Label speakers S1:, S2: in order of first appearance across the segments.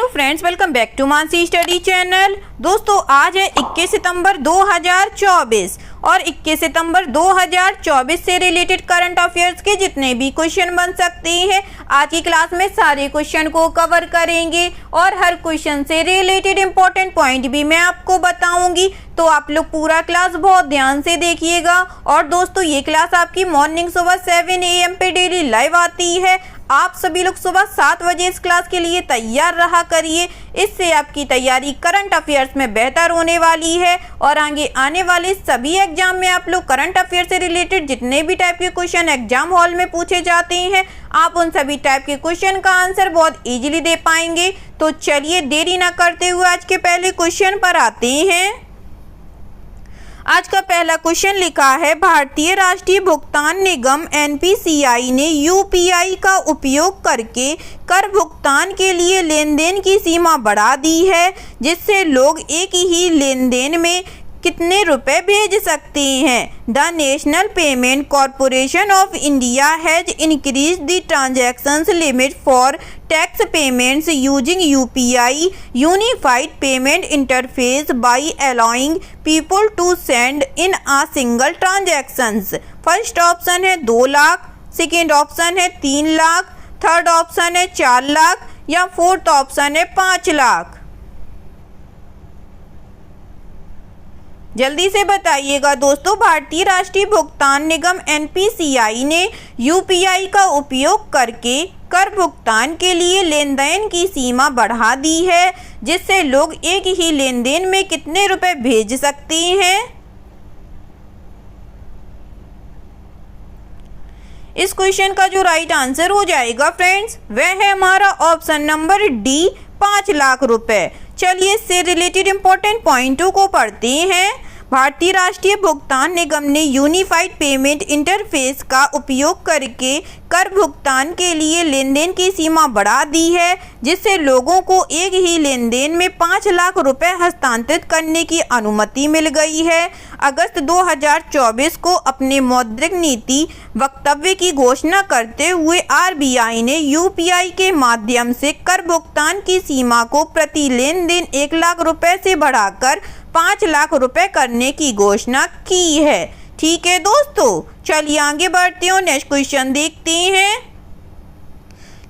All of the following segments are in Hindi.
S1: Hello friends, welcome back to Mansi study channel. दोस्तों आज है 21 सितंबर 2024 और 21 सितंबर 2024 से रिलेटेड करंट अफेयर्स के जितने भी क्वेश्चन बन सकते हैं आज की क्लास में सारे क्वेश्चन को कवर करेंगे और हर क्वेश्चन से रिलेटेड इंपॉर्टेंट पॉइंट भी मैं आपको बताऊंगी। तो आप लोग पूरा क्लास बहुत ध्यान से देखिएगा। और दोस्तों ये क्लास आपकी मॉर्निंग सुबह 7 AM पे डेली लाइव आती है। आप सभी लोग सुबह 7 बजे इस क्लास के लिए तैयार रहा करिए। इससे आपकी तैयारी करंट अफेयर्स में बेहतर होने वाली है और आगे आने वाले सभी एग्जाम में आप लोग करंट अफेयर से रिलेटेड जितने भी टाइप के क्वेश्चन एग्जाम हॉल में पूछे जाते हैं आप उन सभी टाइप के क्वेश्चन का आंसर बहुत इजीली दे पाएंगे। तो चलिए देरी ना करते हुए आज के पहले क्वेश्चन पर आते हैं। आज का पहला क्वेश्चन लिखा है, भारतीय राष्ट्रीय भुगतान निगम NPCI ने UPI का उपयोग करके कर भुगतान के लिए लेन देन की सीमा बढ़ा दी है, जिससे लोग एक ही लेन देन में कितने रुपए भेज सकते हैं। The national payment corporation of India has increase the transactions limit for tax payments using UPI unified payment interface by allowing people to send in a single transactions. First option है 2 लाख, सेकेंड ऑप्शन है 3 लाख, थर्ड ऑप्शन है 4 लाख या फोर्थ ऑप्शन है 5 लाख। जल्दी से बताइएगा दोस्तों। भारतीय राष्ट्रीय भुगतान निगम NPCI ने UPI का उपयोग करके कर भुगतान के लिए लेन देन की सीमा बढ़ा दी है, जिससे लोग एक ही लेन देन में कितने रुपए भेज सकते हैं। इस क्वेश्चन का जो राइट आंसर हो जाएगा फ्रेंड्स वह है हमारा ऑप्शन नंबर डी, 5 लाख रुपए। चलिए इससे रिलेटेड इंपॉर्टेंट पॉइंटों को पढ़ते हैं। भारतीय राष्ट्रीय भुगतान निगम ने यूनिफाइड पेमेंट इंटरफेस का उपयोग करके कर भुगतान के लिए लेन देन की सीमा बढ़ा दी है, जिससे लोगों को एक ही लेन देन में 5 लाख रुपए हस्तांतरित करने की अनुमति मिल गई है। अगस्त 2024 को अपने मौद्रिक नीति वक्तव्य की घोषणा करते हुए RBI ने UPI के माध्यम से कर भुगतान की सीमा को प्रति लेन देन 1 लाख रुपए से बढ़ाकर 5 लाख रुपए करने की घोषणा की है। ठीक है दोस्तों, चलिए आगे बढ़ते हैं। नेक्स्ट क्वेश्चन देखते हैं।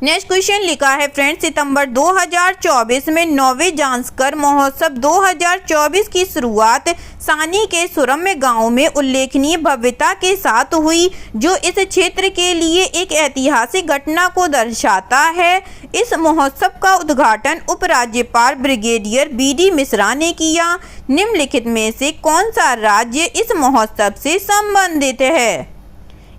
S1: नेक्स्ट क्वेश्चन लिखा है फ्रेंड्स, सितंबर 2024 में 9वें जांस्कर महोत्सव 2024 की शुरुआत सानी के सुरम्य गांव में उल्लेखनीय भव्यता के साथ हुई, जो इस क्षेत्र के लिए एक ऐतिहासिक घटना को दर्शाता है। इस महोत्सव का उद्घाटन उपराज्यपाल ब्रिगेडियर BD मिश्रा ने किया। निम्नलिखित में से कौन सा राज्य इस महोत्सव से संबंधित है।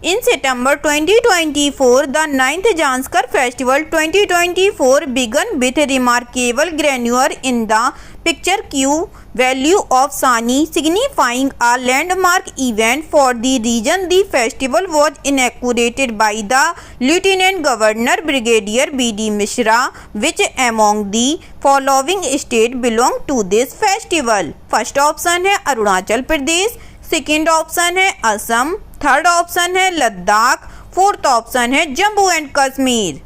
S1: In September 2024, the 9th Janskar Festival 2024 began with remarkable grandeur in the picturesque valley of Sani, signifying a landmark event for the region. The festival was inaugurated by the Lieutenant Governor Brigadier BD Mishra. Which among the following states belong to this festival? First option है अरुणाचल प्रदेश, सेकेंड ऑप्शन है असम, थर्ड ऑप्शन है लद्दाख, फोर्थ ऑप्शन है जम्मू एंड कश्मीर।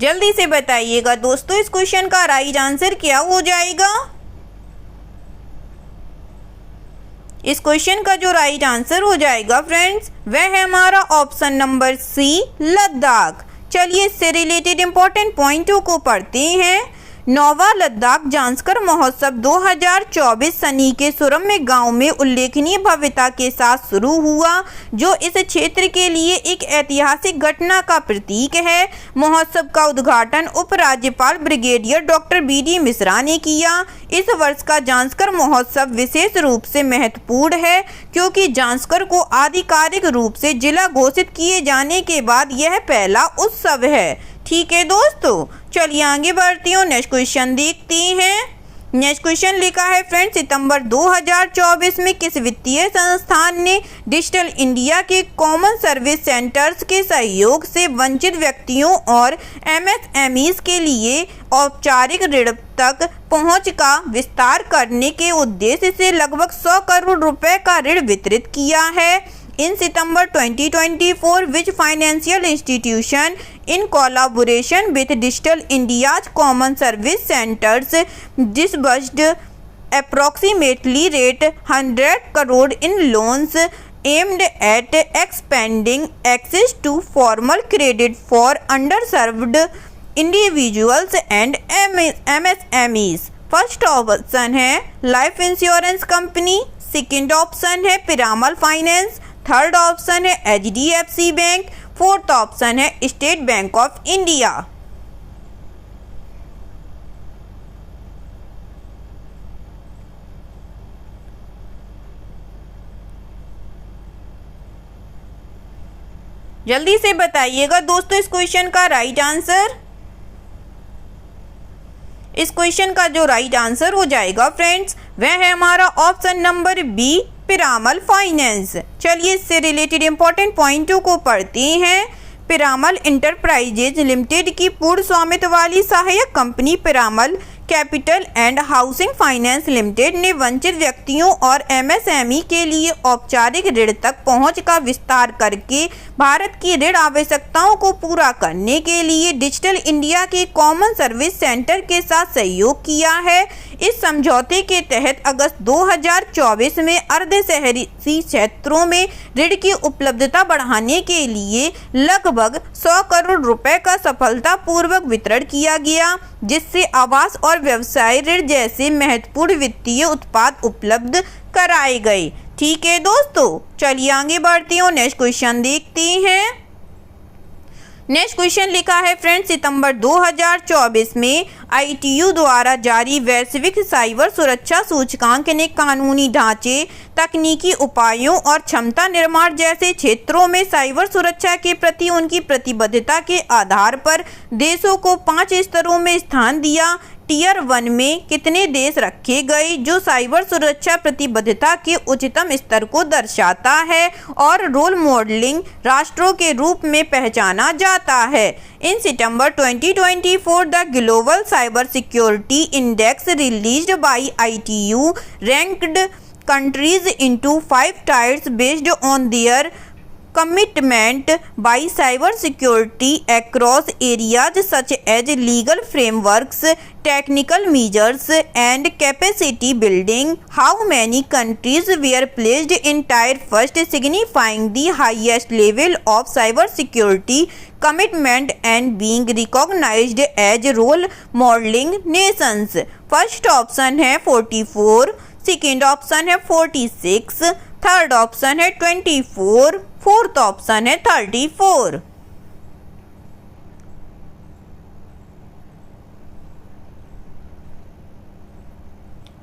S1: जल्दी से बताइएगा दोस्तों इस क्वेश्चन का राइट आंसर क्या हो जाएगा। इस क्वेश्चन का जो राइट आंसर हो जाएगा फ्रेंड्स वह है हमारा ऑप्शन नंबर सी, लद्दाख। चलिए इससे रिलेटेड इंपॉर्टेंट पॉइंटों को पढ़ते हैं। 9वां लद्दाख जांस्कर महोत्सव 2024 सनी के सुरम्य गांव में उल्लेखनीय भव्यता के साथ शुरू हुआ, जो इस क्षेत्र के लिए एक ऐतिहासिक घटना का प्रतीक है। महोत्सव का उद्घाटन उपराज्यपाल ब्रिगेडियर डॉक्टर BD मिश्रा ने किया। इस वर्ष का जांस्कर महोत्सव विशेष रूप से महत्वपूर्ण है, क्योंकि जांस्कर को आधिकारिक रूप से जिला घोषित किए जाने के बाद यह पहला उत्सव है। ठीक है दोस्तों, चलिए आगे बढ़ते हैं। नेक्स्ट क्वेश्चन देखते हैं। नेक्स्ट क्वेश्चन लिखा है फ्रेंड्स, सितंबर 2024 में किस वित्तीय संस्थान ने डिजिटल इंडिया के कॉमन सर्विस सेंटर्स के सहयोग से वंचित व्यक्तियों और MSMEs के लिए औपचारिक ऋण तक पहुंच का विस्तार करने के उद्देश्य से लगभग 100 करोड़ रुपए का ऋण वितरित किया है। In September 2024, which financial institution, in collaboration with Digital India's Common Service Centers, disbursed approximately rate 100 crore in loans aimed at expanding access to formal credit for underserved individuals and MSMEs? First option है life insurance company, second option है पिरामल फाइनेंस, थर्ड ऑप्शन है HDFC बैंक, फोर्थ ऑप्शन है स्टेट बैंक ऑफ इंडिया। जल्दी से बताइएगा दोस्तों इस क्वेश्चन का राइट आंसर। इस क्वेश्चन का जो राइट आंसर हो जाएगा फ्रेंड्स वह है हमारा option number B, Piramal finance. चलिए इससे रिलेटेड इंपॉर्टेंट पॉइंटों को पढ़ते हैं। पिरामल इंटरप्राइजेज लिमिटेड की पूर्ण स्वामित्व वाली सहायक company Piramal capital and housing finance limited ने वंचित व्यक्तियों और MSME के लिए औपचारिक ऋण तक पहुंच का विस्तार करके भारत की ऋण आवश्यकताओं को पूरा करने के लिए डिजिटल इंडिया के कॉमन सर्विस सेंटर के साथ सहयोग किया है। इस समझौते के तहत अगस्त 2024 में अर्ध शहरी क्षेत्रों में ऋण की उपलब्धता बढ़ाने के लिए लगभग 100 करोड़ रुपए का सफलतापूर्वक वितरण किया गया, जिससे आवास और व्यवसाय ऋण जैसे महत्वपूर्ण वित्तीय उत्पाद उपलब्ध कराए गए। ठीक है दोस्तों, चलिए आगे बढ़ते हैं, नेक्स्ट क्वेश्चन देखते हैं। नेक्स्ट क्वेश्चन लिखा है फ्रेंड्स, सितंबर 2024 में ITU द्वारा जारी वैश्विक साइबर सुरक्षा सूचकांक ने कानूनी ढांचे, तकनीकी उपायों और क्षमता निर्माण जैसे क्षेत्रों में साइबर सुरक्षा के प्रति उनकी प्रतिबद्धता के आधार पर देशों को 5 स्तरों में स्थान दिया। टियर 1 में कितने देश रखे गए जो साइबर सुरक्षा प्रतिबद्धता के उच्चतम स्तर को दर्शाता है और रोल मॉडलिंग राष्ट्रों के रूप में पहचाना जाता है। इन सितंबर 2024 the global cyber security index released by ITU ranked countries into 5 tiers based on their commitment by cyber security across areas such as legal frameworks, technical measures and capacity building. How many countries were placed in tier 1, signifying the highest level of cyber security commitment and being recognized as role modeling nations? First option है 44, सेकेंड ऑप्शन है 46, थर्ड ऑप्शन है 24, फोर्थ ऑप्शन है 34।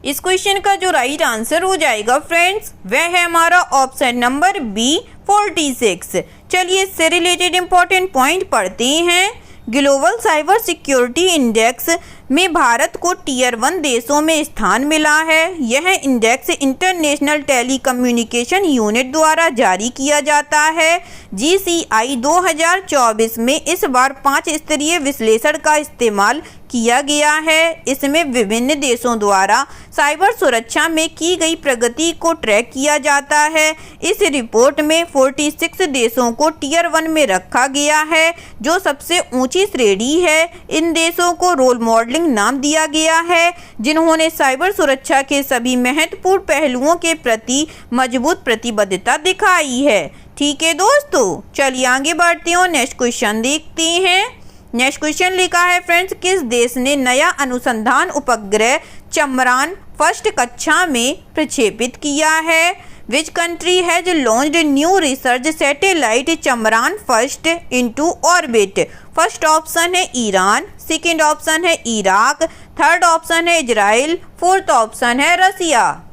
S1: इस क्वेश्चन का जो राइट आंसर हो जाएगा फ्रेंड्स वह है हमारा ऑप्शन नंबर बी 46। चलिए इससे रिलेटेड इंपॉर्टेंट पॉइंट पढ़ते हैं। ग्लोबल साइबर सिक्योरिटी इंडेक्स में भारत को टियर 1 देशों में स्थान मिला है। यह इंडेक्स इंटरनेशनल टेलीकम्युनिकेशन यूनिट द्वारा जारी किया जाता है। GCI 2024 में इस बार 5 स्तरीय विश्लेषण का इस्तेमाल किया गया है। इसमें विभिन्न देशों द्वारा साइबर सुरक्षा में की गई प्रगति को ट्रैक किया जाता है। इस रिपोर्ट में 46 देशों को टियर 1 में रखा गया है, जो सबसे ऊंची श्रेणी है। इन देशों को रोल मॉडलिंग नाम दिया गया है, जिन्होंने साइबर सुरक्षा के सभी महत्वपूर्ण पहलुओं के प्रति मजबूत प्रतिबद्धता दिखाई है। ठीक है दोस्तों, चलिए आगे बढ़ते हैं, नेक्स्ट क्वेश्चन देखते हैं। नेक्स्ट क्वेश्चन लिखा है फ्रेंड्स, किस देश ने नया अनुसंधान उपग्रह चंद्रयान फर्स्ट कक्षा में प्रक्षेपित किया है? Which country has launched new research satellite Chandrayaan first into orbit? First option है ईरान, सेकेंड ऑप्शन है इराक, थर्ड ऑप्शन है इजराइल, फोर्थ ऑप्शन है रसिया।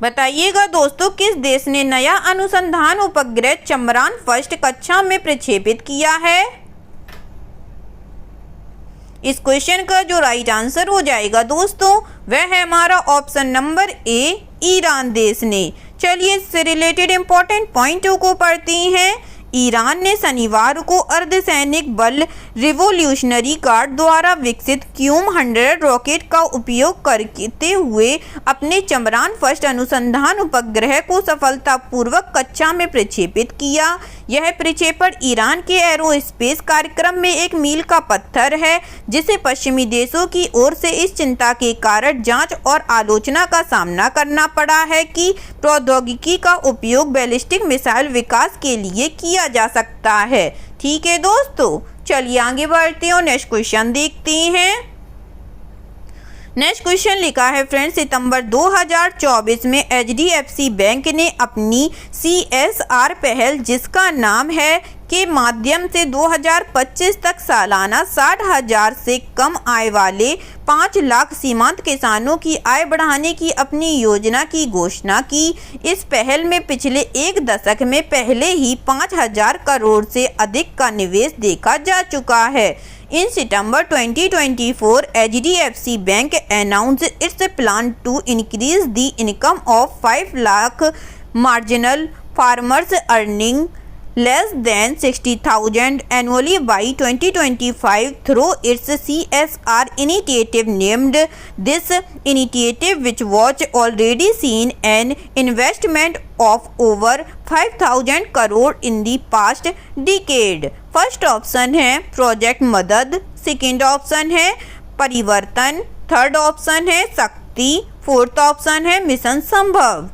S1: बताइएगा दोस्तों, किस देश ने नया अनुसंधान उपग्रह चंद्रयान फर्स्ट कक्षा में प्रक्षेपित किया है? इस क्वेश्चन का जो राइट आंसर हो जाएगा दोस्तों वह है हमारा ऑप्शन नंबर ए, ईरान देश ने। चलिए इससे रिलेटेड इंपॉर्टेंट पॉइंटों को पढ़ते हैं। ईरान ने शनिवार को अर्धसैनिक बल रिवोल्यूशनरी गार्ड द्वारा विकसित क्यूम-100 रॉकेट का उपयोग करते हुए अपने चंद्रयान फर्स्ट अनुसंधान उपग्रह को सफलतापूर्वक कक्षा में प्रक्षेपित किया। यह प्रक्षेपण ईरान के एरोस्पेस कार्यक्रम में एक मील का पत्थर है, जिसे पश्चिमी देशों की ओर से इस चिंता के कारण जांच और आलोचना का सामना करना पड़ा है कि प्रौद्योगिकी का उपयोग बैलिस्टिक मिसाइल विकास के लिए किया जा सकता है। ठीक है दोस्तों, चलिए आगे बढ़ते हैं और नेक्स्ट क्वेश्चन देखते हैं। नेक्स्ट क्वेश्चन लिखा है फ्रेंड्स, सितंबर 2024 में HDFC बैंक ने अपनी CSR पहल जिसका नाम है के माध्यम से 2025 तक सालाना 60,000 से कम आय वाले 5 लाख सीमांत किसानों की आय बढ़ाने की अपनी योजना की घोषणा की। इस पहल में पिछले एक दशक में पहले ही 5,000 करोड़ से अधिक का निवेश देखा जा चुका है। In September 2024, HDFC Bank announced its plan to increase the income of 5 lakh marginal farmers earning less than 60,000 annually by 2025 through its CSR initiative named this initiative, which was already seen an investment of over 5,000 crore in the past decade। First option है प्रोजेक्ट मदद, सेकेंड ऑप्शन है परिवर्तन, थर्ड ऑप्शन है शक्ति, फोर्थ ऑप्शन है मिशन संभव।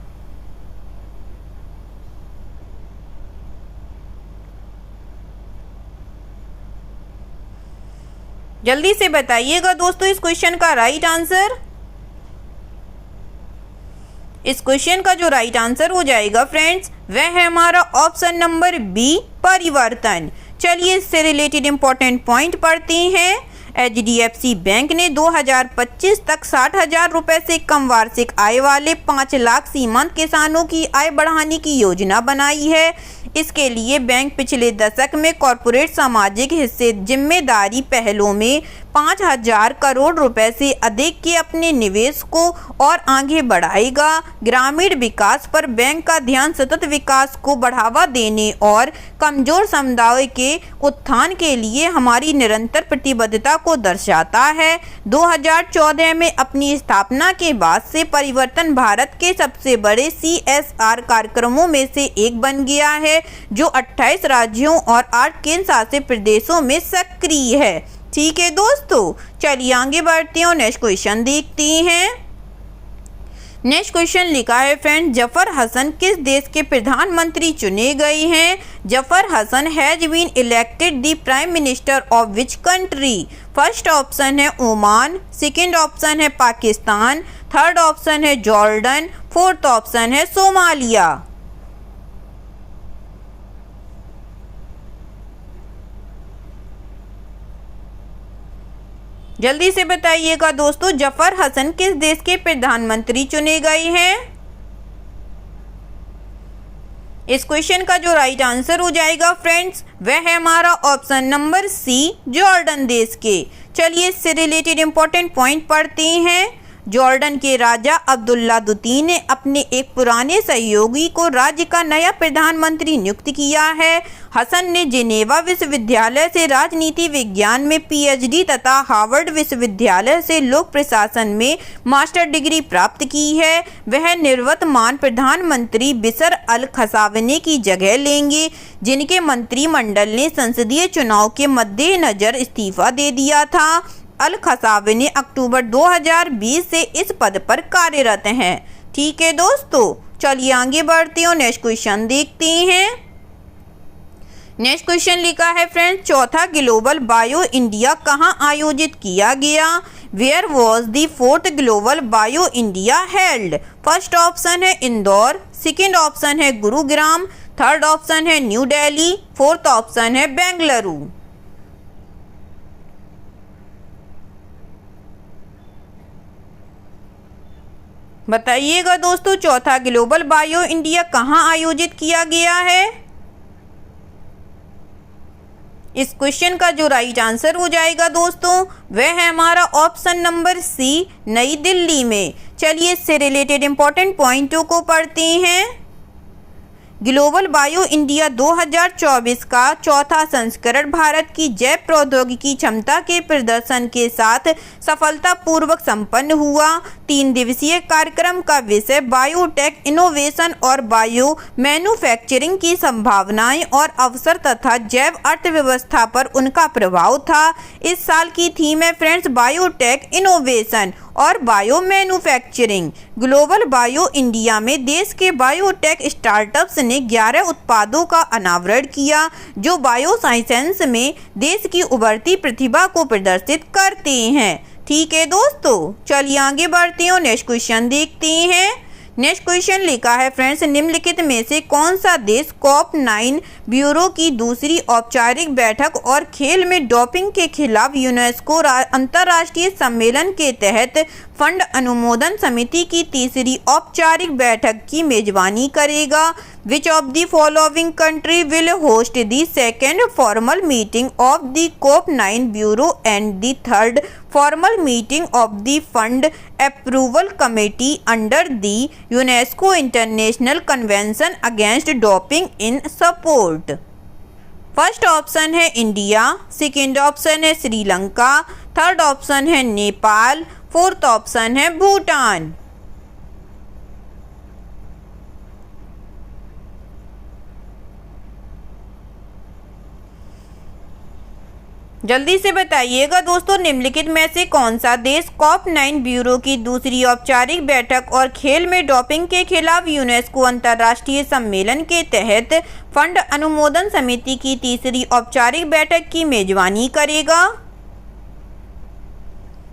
S1: जल्दी से बताइएगा दोस्तों इस क्वेश्चन का राइट आंसर। इस क्वेश्चन का जो राइट आंसर हो जाएगा फ्रेंड्स, वह है हमारा ऑप्शन नंबर बी, परिवर्तन। चलिए इससे रिलेटेड इंपॉर्टेंट पॉइंट पढ़ते हैं। HDFC बैंक ने 2025 तक 60,000 रुपए से कम वार्षिक आय वाले 5 लाख सीमांत किसानों की आय बढ़ाने की योजना बनाई है। इसके लिए बैंक पिछले दशक में कॉरपोरेट सामाजिक हिस्से जिम्मेदारी पहलों में 5,000 करोड़ रुपए से अधिक के अपने निवेश को और आगे बढ़ाएगा। ग्रामीण विकास पर बैंक का ध्यान सतत विकास को बढ़ावा देने और कमजोर समुदाय के उत्थान के लिए हमारी निरंतर प्रतिबद्धता को दर्शाता है। 2014 में अपनी स्थापना के बाद से परिवर्तन भारत के सबसे बड़े CSR कार्यक्रमों में से एक बन गया है, जो 28 राज्यों और 8 केंद्र शासित प्रदेशों में सक्रिय है। ठीक है दोस्तों, चलिए आगे बढ़ते हैं और नेक्स्ट क्वेश्चन देखते हैं। नेक्स्ट क्वेश्चन लिखा है फ्रेंड, जफर हसन किस देश के प्रधानमंत्री चुने गए हैं? Zafar Hasan has been elected the prime minister of which country? First option है ओमान, सेकंड ऑप्शन है पाकिस्तान, थर्ड ऑप्शन है जॉर्डन, फोर्थ ऑप्शन है सोमालिया। जल्दी से बताइएगा दोस्तों, जफर हसन किस देश के प्रधानमंत्री चुने गए हैं? इस क्वेश्चन का जो राइट आंसर हो जाएगा फ्रेंड्स, वह है हमारा ऑप्शन नंबर सी, जॉर्डन देश के। चलिए इससे रिलेटेड इंपॉर्टेंट पॉइंट पढ़ते हैं। जॉर्डन के राजा अब्दुल्ला द्वितीय ने अपने एक पुराने सहयोगी को राज्य का नया प्रधानमंत्री नियुक्त किया है। हसन ने जिनेवा विश्वविद्यालय से राजनीति विज्ञान में PhD तथा हार्वर्ड विश्वविद्यालय से लोक प्रशासन में मास्टर डिग्री प्राप्त की है। वह निवर्तमान प्रधानमंत्री बिशर अल खसावने की जगह लेंगे, जिनके मंत्रिमंडल ने संसदीय चुनाव के मद्देनजर इस्तीफा दे दिया था। अल खसावने अक्टूबर 2020 से इस पद पर कार्यरत हैं। ठीक है दोस्तों, चलिए आगे बढ़ते हैं और नेक्स्ट क्वेश्चन देखते हैं। नेक्स्ट क्वेश्चन लिखा है फ्रेंड्स, चौथा ग्लोबल बायो इंडिया कहाँ आयोजित किया गया? Where was the fourth global bio India held? First option है इंदौर, सेकेंड ऑप्शन है गुरुग्राम, थर्ड ऑप्शन है न्यू दिल्ली, फोर्थ ऑप्शन है बेंगलुरु। बताइएगा दोस्तों, चौथा ग्लोबल बायो इंडिया कहाँ आयोजित किया गया है? इस क्वेश्चन का जो राइट आंसर हो जाएगा दोस्तों, वह है हमारा ऑप्शन नंबर सी, नई दिल्ली में। चलिए इससे रिलेटेड इंपॉर्टेंट पॉइंटों को पढ़ते हैं। ग्लोबल बायो इंडिया 2024 का चौथा संस्करण भारत की जैव प्रौद्योगिकी क्षमता के प्रदर्शन के साथ सफलतापूर्वक संपन्न हुआ। 3 दिवसीय कार्यक्रम का विषय बायोटेक इनोवेशन और बायो मैन्युफैक्चरिंग की संभावनाएं और अवसर तथा जैव अर्थव्यवस्था पर उनका प्रभाव था। इस साल की थीम है फ्रेंड्स बायोटेक इनोवेशन और bio manufacturing. Global bio India में देश के बायोटेक स्टार्टअप्स ने 11 उत्पादों का अनावरण किया जो बायो साइंस में देश की उभरती प्रतिभा को प्रदर्शित करते हैं। ठीक है दोस्तों, चलिए आगे बढ़ते हैं और नेक्स्ट क्वेश्चन देखते हैं। नेक्स्ट क्वेश्चन लिखा है फ्रेंड्स, निम्नलिखित में से कौन सा देश COP9 ब्यूरो की दूसरी औपचारिक बैठक और खेल में डोपिंग के खिलाफ यूनेस्को अंतर्राष्ट्रीय सम्मेलन के तहत फंड अनुमोदन समिति की तीसरी औपचारिक बैठक की मेजबानी करेगा? Which of the following country will host the second formal meeting of the COP9 Bureau and the third formal meeting of the Fund Approval Committee under the UNESCO International Convention Against Doping in Sport? First option है इंडिया, सेकेंड ऑप्शन है श्रीलंका, थर्ड ऑप्शन है नेपाल, फोर्थ ऑप्शन है भूटान। जल्दी से बताइएगा दोस्तों, निम्नलिखित में से कौन सा देश COP9 ब्यूरो की दूसरी औपचारिक बैठक और खेल में डोपिंग के खिलाफ यूनेस्को अंतर्राष्ट्रीय सम्मेलन के तहत फंड अनुमोदन समिति की तीसरी औपचारिक बैठक की मेजबानी करेगा?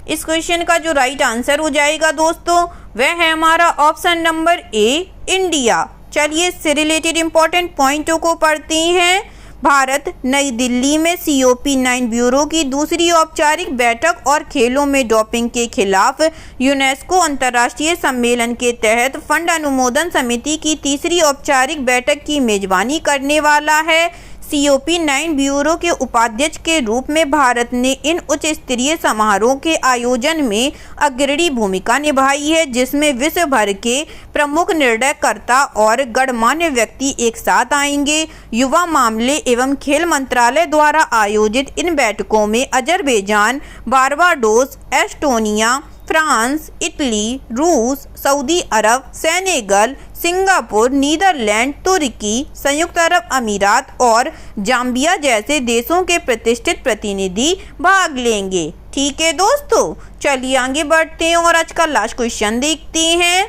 S1: इस क्वेश्चन का जो राइट आंसर हो जाएगा दोस्तों वह है हमारा ऑप्शन नंबर ए, इंडिया। चलिए इससे रिलेटेड इंपॉर्टेंट पॉइंटों को पढ़ते हैं। भारत नई दिल्ली में COP9 ब्यूरो की दूसरी औपचारिक बैठक और खेलों में डोपिंग के खिलाफ यूनेस्को अंतर्राष्ट्रीय सम्मेलन के तहत फंड अनुमोदन समिति की तीसरी औपचारिक बैठक की मेजबानी करने वाला है। COP9 ब्यूरो के उपाध्यक्ष के रूप में भारत ने इन उच्च स्तरीय समारोह के आयोजन में अग्रणी भूमिका निभाई है, जिसमें विश्व भर के प्रमुख निर्णयकर्ता और गणमान्य व्यक्ति एक साथ आएंगे। युवा मामले एवं खेल मंत्रालय द्वारा आयोजित इन बैठकों में Azerbaijan, Barbados, Estonia, France, Italy, रूस, सऊदी अरब, सेनेगल, सिंगापुर, नीदरलैंड, तुर्की, संयुक्त अरब अमीरात और जाम्बिया जैसे देशों के प्रतिष्ठित प्रतिनिधि भाग लेंगे। ठीक है दोस्तों, चलिए आगे बढ़ते हैं और आज का लास्ट क्वेश्चन देखते हैं।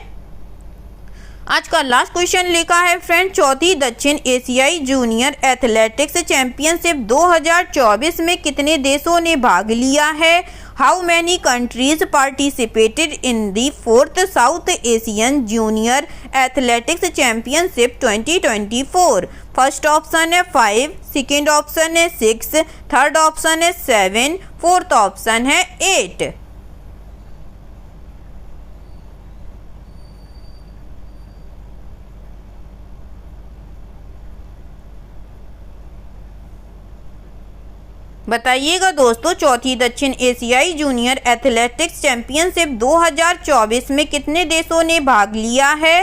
S1: आज का लास्ट क्वेश्चन लिखा है फ्रेंड, चौथी दक्षिण एशियाई जूनियर एथलेटिक्स चैंपियनशिप 2024 में कितने देशों ने भाग लिया है? How many countries participated in the 4th south Asian junior athletics championship 2024? First option है 5, सेकेंड ऑप्शन है 6, थर्ड ऑप्शन है 7, फोर्थ ऑप्शन है 8। बताइएगा दोस्तों, चौथी दक्षिण एशियाई जूनियर एथलेटिक्स चैंपियनशिप 2024 में कितने देशों ने भाग लिया है?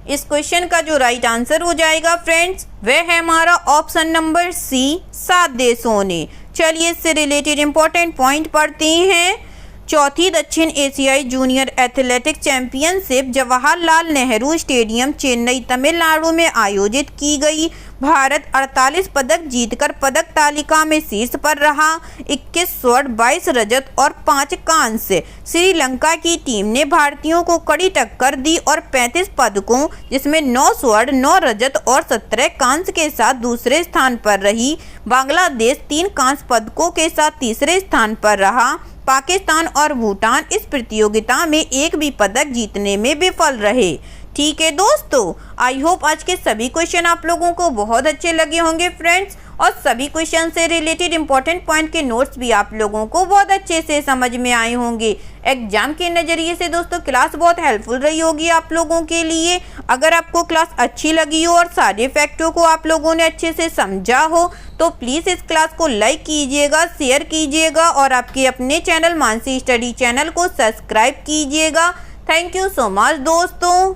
S1: इस क्वेश्चन का जो राइट आंसर हो जाएगा फ्रेंड्स वह है हमारा ऑप्शन नंबर सी, 7 देशों ने। चलिए इससे रिलेटेड इंपॉर्टेंट पॉइंट पढ़ते हैं। चौथी दक्षिण एशियाई junior athletics championship Jawaharlal Nehru stadium, Chennai, Tamil Nadu में आयोजित की गई। भारत 48 पदक जीतकर पदक तालिका में शीर्ष पर रहा। 21 स्वर्ण, 22 रजत और 5 कांस्य। श्रीलंका की टीम ने भारतीयों को कड़ी टक्कर दी और 35 पदकों जिसमें 9 स्वर्ण, 9 रजत और 17 कांस्य के साथ दूसरे स्थान पर रही। बांग्लादेश 3 कांस्य पदकों के साथ तीसरे स्थान पर रहा। पाकिस्तान और भूटान इस प्रतियोगिता में एक भी पदक जीतने में विफल रहे। ठीक है दोस्तों, आई होप आज के सभी क्वेश्चन आप लोगों को बहुत अच्छे लगे होंगे फ्रेंड्स, और सभी क्वेश्चन से रिलेटेड इंपॉर्टेंट पॉइंट के नोट्स भी आप लोगों को बहुत अच्छे से समझ में आए होंगे। एग्जाम के नज़रिए से दोस्तों क्लास बहुत हेल्पफुल रही होगी आप लोगों के लिए। अगर आपको क्लास अच्छी लगी हो और सारे फैक्टों को आप लोगों ने अच्छे से समझा हो तो प्लीज़ इस क्लास को लाइक कीजिएगा, शेयर कीजिएगा और आपके अपने चैनल मानसी स्टडी चैनल को सब्सक्राइब कीजिएगा। थैंक यू सो मच दोस्तों।